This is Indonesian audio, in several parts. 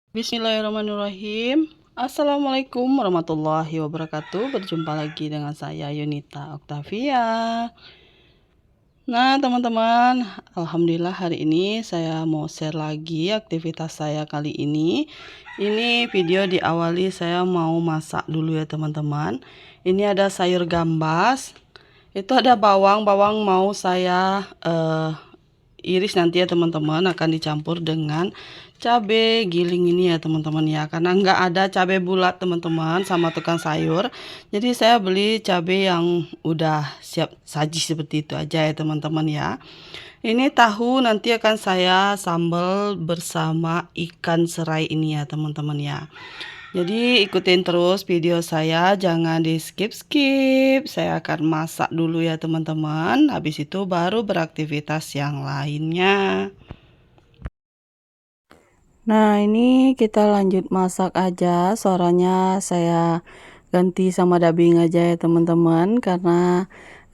Bismillahirrahmanirrahim. Assalamualaikum warahmatullahi wabarakatuh. Berjumpa lagi dengan saya Yunita Oktavia. Nah, teman-teman, alhamdulillah hari ini saya mau share lagi aktivitas saya kali ini. Ini video diawali saya mau masak dulu ya, teman-teman. Ini ada sayur gambas. Itu ada bawang mau saya iris nanti ya teman-teman, akan dicampur dengan cabai giling ini ya teman-teman ya, karena nggak ada cabai bulat teman-teman sama tukang sayur, jadi saya beli cabai yang udah siap saji seperti itu aja ya teman-teman ya. Ini tahu nanti akan saya sambal bersama ikan serai ini ya teman-teman ya. Jadi ikutin terus video saya, jangan di skip-skip. Saya akan masak dulu ya teman-teman. Habis itu baru beraktivitas yang lainnya. Nah, ini kita lanjut masak aja. Suaranya saya ganti sama dubbing aja ya teman-teman, karena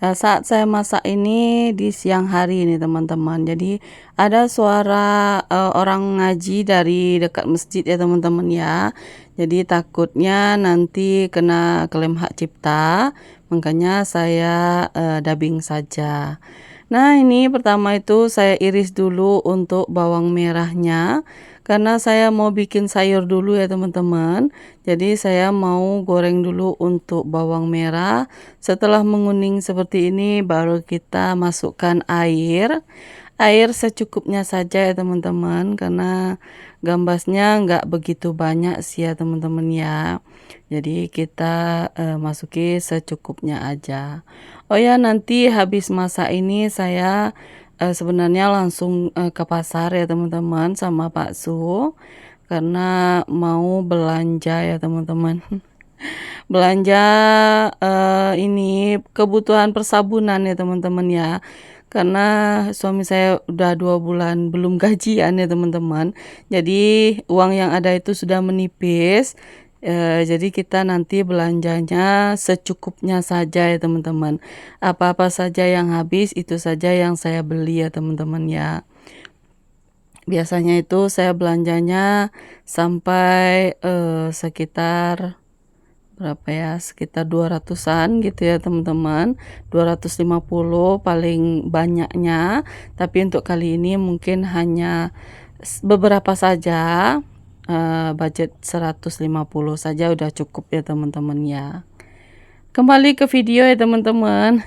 saat saya masak ini di siang hari ini teman-teman. Jadi ada suara orang ngaji dari dekat masjid ya teman-teman ya. Jadi takutnya nanti kena klaim hak cipta, makanya saya dubbing saja. Nah, ini pertama itu saya iris dulu untuk bawang merahnya, karena saya mau bikin sayur dulu ya teman-teman. Jadi saya mau goreng dulu untuk bawang merah. Setelah menguning seperti ini baru kita masukkan air. Air secukupnya saja ya teman-teman, karena gambasnya nggak begitu banyak sih ya teman-teman ya. Jadi kita masuki secukupnya aja. Oh ya, nanti habis masak ini saya sebenarnya langsung ke pasar ya teman-teman sama Pak Su, karena mau belanja ya teman-teman. Belanja ini kebutuhan persabunan ya teman-teman ya. Karena suami saya udah 2 bulan belum gajian ya teman-teman. Jadi uang yang ada itu sudah menipis. Jadi kita nanti belanjanya secukupnya saja ya teman-teman. Apa-apa saja yang habis itu saja yang saya beli ya teman-teman ya. Biasanya itu saya belanjanya sampai sekitar berapa ya, sekitar 200-an gitu ya teman-teman, 250 paling banyaknya. Tapi untuk kali ini mungkin hanya beberapa saja, budget 150 saja udah cukup ya teman-teman ya. Kembali ke video ya teman-teman.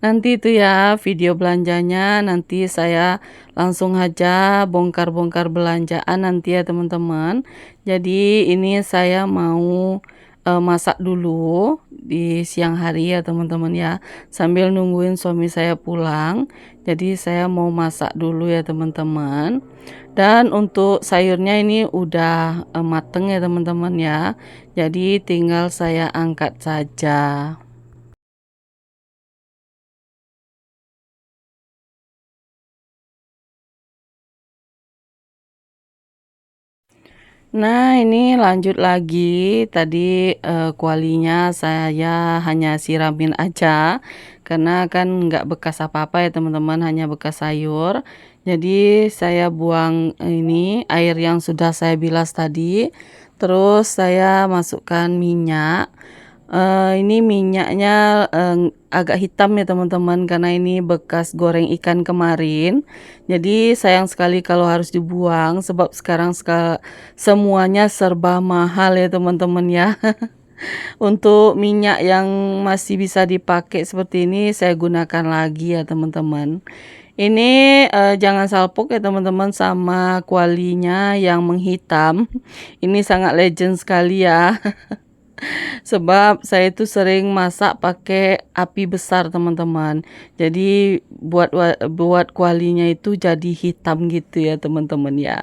Nanti itu ya video belanjanya, nanti saya langsung aja bongkar-bongkar belanjaan nanti ya teman-teman. Jadi ini saya mau masak dulu di siang hari ya teman-teman ya, sambil nungguin suami saya pulang. Jadi saya mau masak dulu ya teman-teman. Dan untuk sayurnya ini udah mateng ya teman-teman ya. Jadi tinggal saya angkat saja. Nah, ini lanjut lagi. Tadi kualinya saya hanya siramin aja, karena kan nggak bekas apa-apa ya teman-teman, hanya bekas sayur. Jadi saya buang ini air yang sudah saya bilas tadi. Terus saya masukkan minyak. Ini minyaknya agak hitam ya teman-teman, karena ini bekas goreng ikan kemarin. Jadi sayang sekali kalau harus dibuang, sebab sekarang semuanya serba mahal ya teman-teman ya. Untuk minyak yang masih bisa dipakai seperti ini saya gunakan lagi ya teman-teman. Ini jangan salpok ya teman-teman sama kualinya yang menghitam. Ini sangat legend sekali ya. Sebab saya itu sering masak pakai api besar teman-teman. Jadi buat kualinya itu jadi hitam gitu ya teman-teman ya.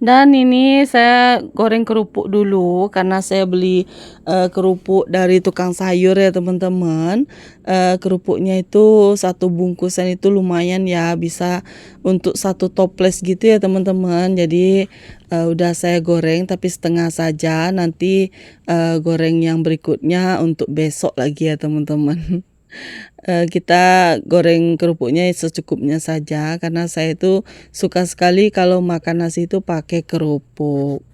Dan ini saya goreng kerupuk dulu, karena saya beli kerupuk dari tukang sayur ya teman-teman. Kerupuknya itu satu bungkusan itu lumayan ya, bisa untuk satu toples gitu ya teman-teman. Jadi udah saya goreng tapi setengah saja, nanti goreng yang berikutnya untuk besok lagi ya teman-teman. Kita goreng kerupuknya secukupnya saja, karena saya itu suka sekali kalau makan nasi itu pakai kerupuk.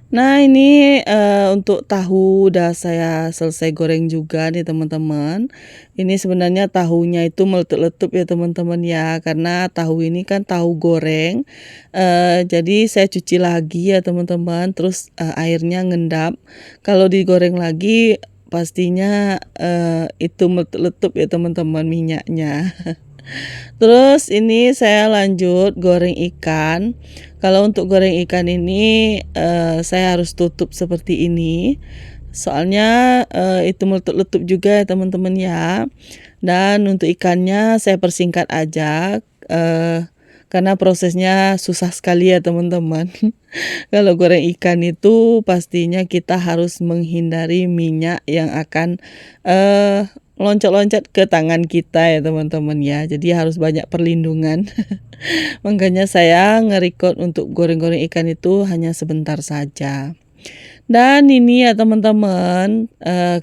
Nah ini, untuk tahu udah saya selesai goreng juga nih teman-teman. Ini sebenarnya tahunya itu meletup-letup ya teman-teman ya, karena tahu ini kan tahu goreng, jadi saya cuci lagi ya teman-teman, terus, airnya ngendap. Kalau digoreng lagi pastinya, itu meletup-letup ya teman-teman minyaknya. Terus ini saya lanjut goreng ikan. Kalau untuk goreng ikan ini, saya harus tutup seperti ini. Soalnya, itu meletup-letup juga ya teman-teman ya. Dan untuk ikannya saya persingkat aja, karena prosesnya susah sekali ya teman-teman. Kalau goreng ikan itu pastinya kita harus menghindari minyak yang akan, loncat-loncat ke tangan kita ya teman-teman ya. Jadi harus banyak perlindungan. Makanya saya nge-record untuk goreng-goreng ikan itu hanya sebentar saja. Dan ini ya teman-teman,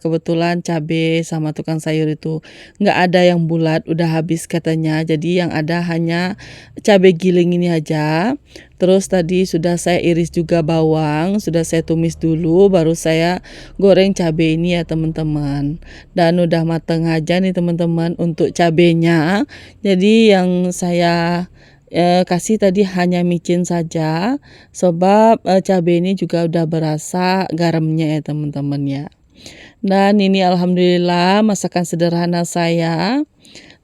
kebetulan cabe sama tukang sayur itu nggak ada yang bulat, udah habis katanya. Jadi yang ada hanya cabe giling ini aja. Terus tadi sudah saya iris juga bawang, sudah saya tumis dulu, baru saya goreng cabe ini ya teman-teman. Dan udah mateng aja nih teman-teman untuk cabenya. Jadi yang saya kasih tadi hanya micin saja, sebab, cabai ini juga udah berasa garamnya ya teman-teman ya. Dan ini alhamdulillah masakan sederhana saya,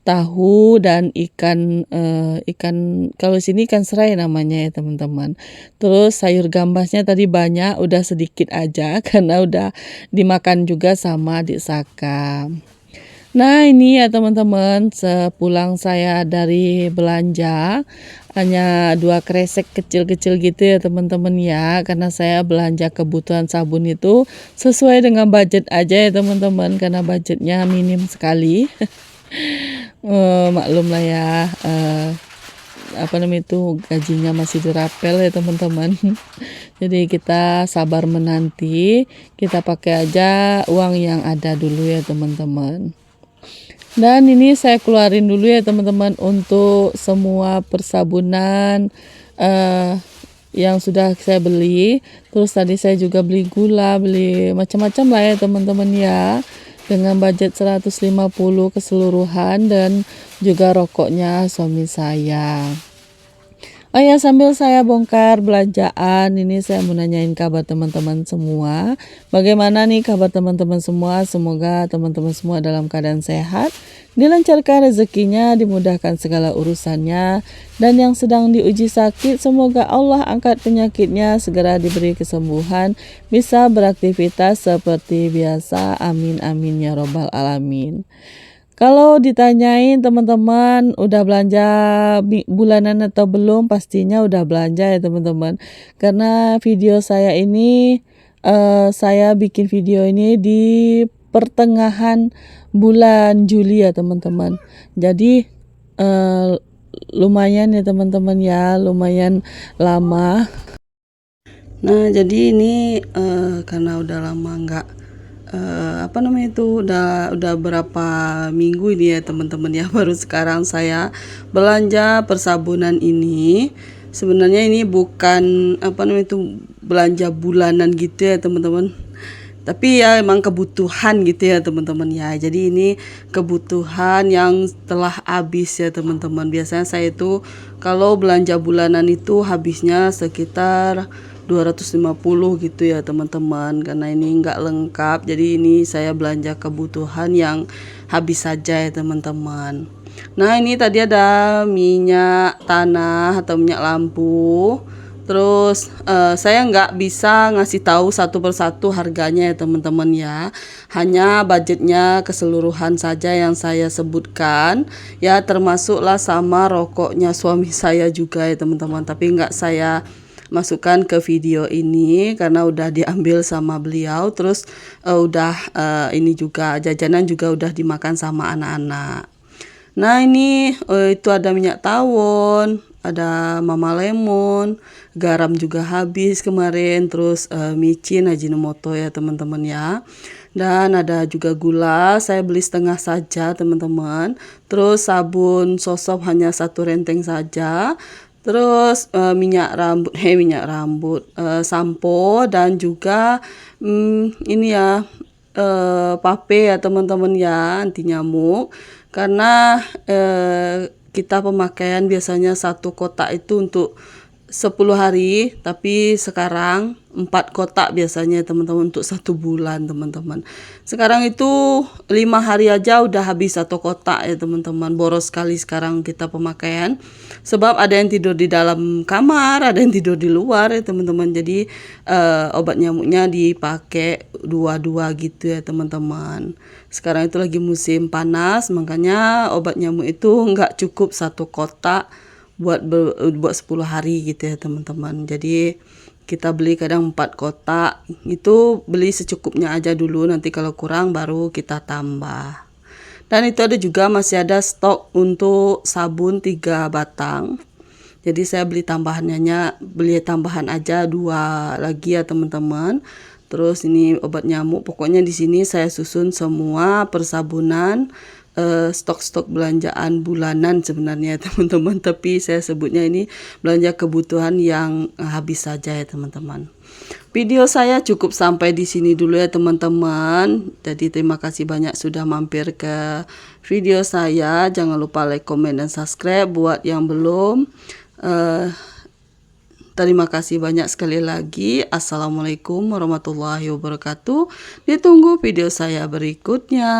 tahu dan ikan, ikan kalau sini ikan serai namanya ya teman-teman. Terus sayur gambasnya tadi banyak, udah sedikit aja karena udah dimakan juga sama adik Saka. Nah ini ya teman-teman, sepulang saya dari belanja, hanya 2 kresek kecil-kecil gitu ya teman-teman ya, karena saya belanja kebutuhan sabun itu sesuai dengan budget aja ya teman-teman, karena budgetnya minim sekali. Maklum lah ya, apa namanya itu, gajinya masih dirapel ya teman-teman. Jadi kita sabar menanti, kita pakai aja uang yang ada dulu ya teman-teman. Dan ini saya keluarin dulu ya teman-teman untuk semua persabunan, yang sudah saya beli. Terus tadi saya juga beli gula, beli macam-macam lah ya teman-teman ya. Dengan budget 150 keseluruhan dan juga rokoknya suami saya. Oh ya, sambil saya bongkar belanjaan, ini saya mau nanyain kabar teman-teman semua. Bagaimana nih kabar teman-teman semua? Semoga teman-teman semua dalam keadaan sehat, dilancarkan rezekinya, dimudahkan segala urusannya. Dan yang sedang diuji sakit, semoga Allah angkat penyakitnya, segera diberi kesembuhan, bisa beraktivitas seperti biasa. Amin amin ya robbal alamin. Kalau ditanyain teman-teman udah belanja bulanan atau belum, pastinya udah belanja ya teman-teman. Karena video saya ini, saya bikin video ini di pertengahan bulan Juli ya teman-teman. Jadi, lumayan ya teman-teman ya, lumayan lama. Nah jadi ini, karena udah lama nggak, apa namanya itu, udah berapa minggu ini ya teman-teman ya, baru sekarang saya belanja persabunan ini. Sebenarnya ini bukan apa namanya itu, belanja bulanan gitu ya teman-teman, tapi ya emang kebutuhan gitu ya teman-teman ya. Jadi ini kebutuhan yang telah habis ya teman-teman. Biasanya saya itu kalau belanja bulanan itu habisnya sekitar 250 gitu ya teman-teman, karena ini nggak lengkap. Jadi ini saya belanja kebutuhan yang habis saja ya teman-teman. Nah ini tadi ada minyak tanah atau minyak lampu. Terus saya nggak bisa ngasih tahu satu persatu harganya ya teman-teman ya. Hanya budgetnya keseluruhan saja yang saya sebutkan. Ya termasuklah sama rokoknya suami saya juga ya teman-teman. Tapi nggak saya masukkan ke video ini karena udah diambil sama beliau. Terus udah ini juga jajanan juga udah dimakan sama anak-anak. Nah ini itu ada minyak tawon, ada mama lemon, garam juga habis kemarin, terus micin Ajinomoto ya teman-teman ya. Dan ada juga gula, saya beli setengah saja teman-teman. Terus sabun sosop hanya 1 renteng saja. Terus minyak rambut, sampo dan juga ini ya pape ya teman-teman ya, anti nyamuk. Karena kita pemakaian biasanya satu kotak itu untuk 10 hari, tapi sekarang 4 kotak biasanya teman-teman untuk 1 bulan teman-teman. Sekarang itu 5 hari aja udah habis 1 kotak ya teman-teman. Boros sekali sekarang kita pemakaian. Sebab ada yang tidur di dalam kamar, ada yang tidur di luar ya teman-teman. Jadi obat nyamuknya dipakai dua-dua gitu ya teman-teman. Sekarang itu lagi musim panas, makanya obat nyamuk itu nggak cukup 1 kotak buat 10 hari gitu ya teman-teman. Jadi kita beli kadang 4 kotak, itu beli secukupnya aja dulu, nanti kalau kurang baru kita tambah. Dan itu ada juga masih ada stok untuk sabun 3 batang. Jadi saya beli tambahan aja 2 lagi ya teman-teman. Terus ini obat nyamuk, pokoknya di sini saya susun semua persabunan, stok-stok belanjaan bulanan sebenarnya teman-teman, tapi saya sebutnya ini belanja kebutuhan yang habis saja ya teman-teman. Video saya cukup sampai di sini dulu ya teman-teman. Jadi terima kasih banyak sudah mampir ke video saya. Jangan lupa like, comment, dan subscribe buat yang belum. Terima kasih banyak sekali lagi. Assalamualaikum warahmatullahi wabarakatuh. Ditunggu video saya berikutnya.